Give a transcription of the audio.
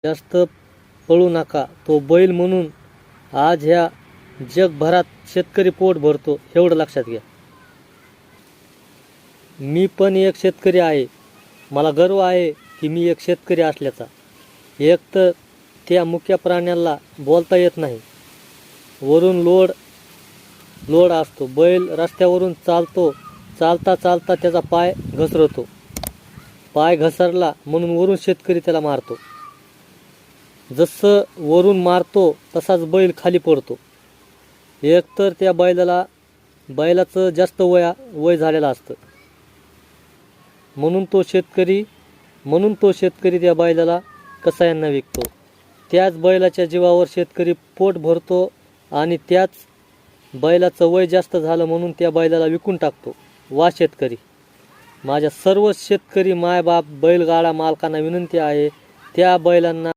जास्त पळू नका. तो बैल म्हणून आज ह्या जगभरात शेतकरी पोट भरतो, एवढं लक्षात घ्या. मी पण एक शेतकरी आहे. मला गर्व आहे की मी एक शेतकरी असल्याचा. एक तर त्या मुक्या प्राण्याला बोलता येत नाही, वरून लोड असतो. बैल रस्त्यावरून चालता त्याचा पाय घसरतो. पाय घसरला म्हणून वरून शेतकरी त्याला मारतो. जसं वरून मारतो तसाच बैल खाली पडतो. एक तर त्या बैलाचं जास्त वय झालेलं असतं, म्हणून तो शेतकरी त्या बैलाला कसायांना विकतो. त्याच बैलाच्या जीवावर शेतकरी पोट भरतो आणि त्याच बैलाचं वय जास्त झालं म्हणून त्या बैलाला विकून टाकतो. वा शेतकरी! माझ्या सर्व शेतकरी मायबाप बैलगाडा मालकांना विनंती आहे, त्या बैलांना